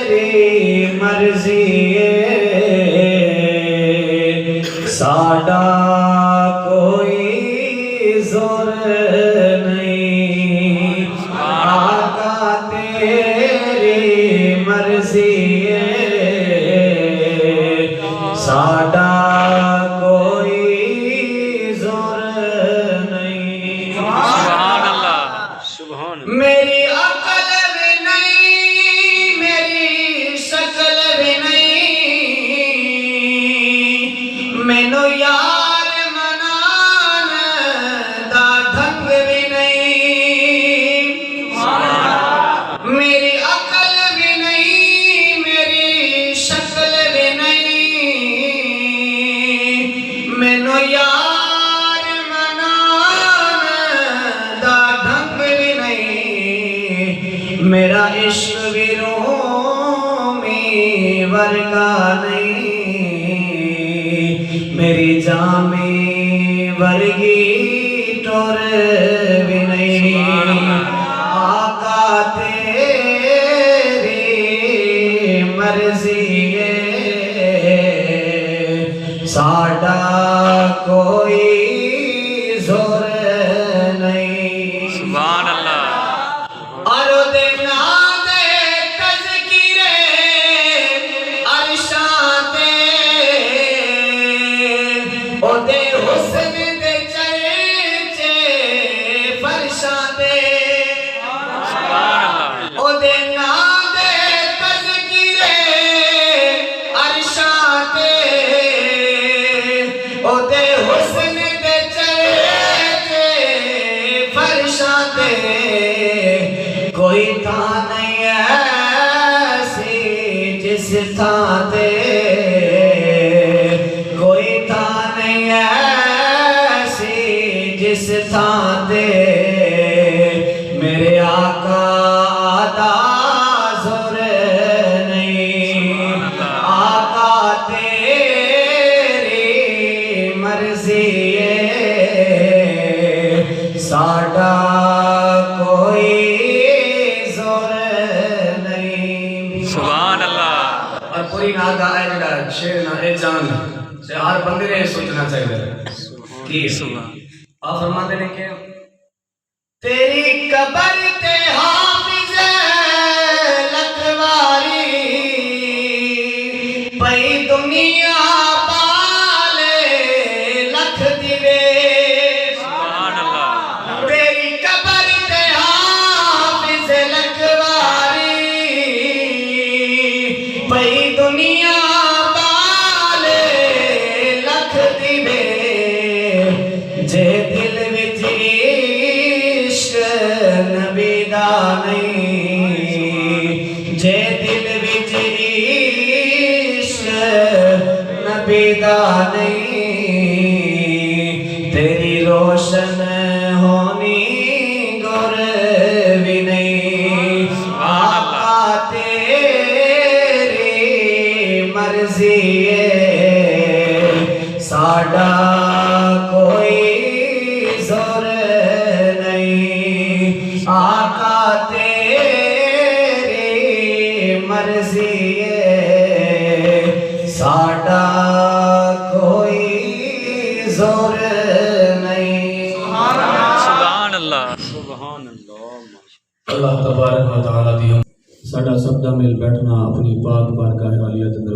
تیری مرضی ساڈا کوئی زور نہیں آقا تیری مرضی ساڈا کوئی زور نہیں سبحان اللہ سبحان اللہ میری عقل بھی نہیں میری شکل بھی نہیں مینو یار منان دا ڈھنگ بھی نہیں میری عقل بھی نہیں میری شکل بھی نہیں مینو یار منان دا ڈھنگ بھی نہیں میرا عشق بھی رومی ورگا نہیں میری جامی ورگی ٹور بھی نہیں آقا تیری مرضی ساڈا کوئی زور نہیں سبحان اللہ اور او دے نام دے تذکرے عرشاں تے او دے حسن دے چرچے فرشاں تے سبحان اللہ او دے نام دے تذکرے عرشاں تے او دے حسن دے چرچے فرشاں تے کوئی تھاں نہیں ایسی جس تھاں تے کوئی تھاں نہیں ایسی جس تھاں تے میرے آقا دا زور نہیں آقا تیری مرضی ساڈا کوئی زور نہیں سبحان اللہ اور پوری نال دا اے جڑا شعر نا اے جان سے ہر بندے نے سوچنا چاہیے کہ آپ فرماتے ہیں کہ تیری قبر تے حافظ لکھواری پئی دنیا پالے لکھ دیوے سبحان اللہ تیری قبر تے حافظ لکھواری پئی دنیا پالے لکھ دیوے جے دل وچ عشق نبی دا نہیں جے دل وچ عشق نبی دا نہیں تیری روشن ہونی گر بھی نہیں آقا تیری مرضی ساڈا کوئی زور نہیں آقا تیری مرضی ساڈا کوئی زور نہیں سبحان اللہ سبحان اللہ اللہ تبارک و تعالی دی ساڈا سب دا مل بیٹھنا اپنی پاک بارگاہ عالیہ دے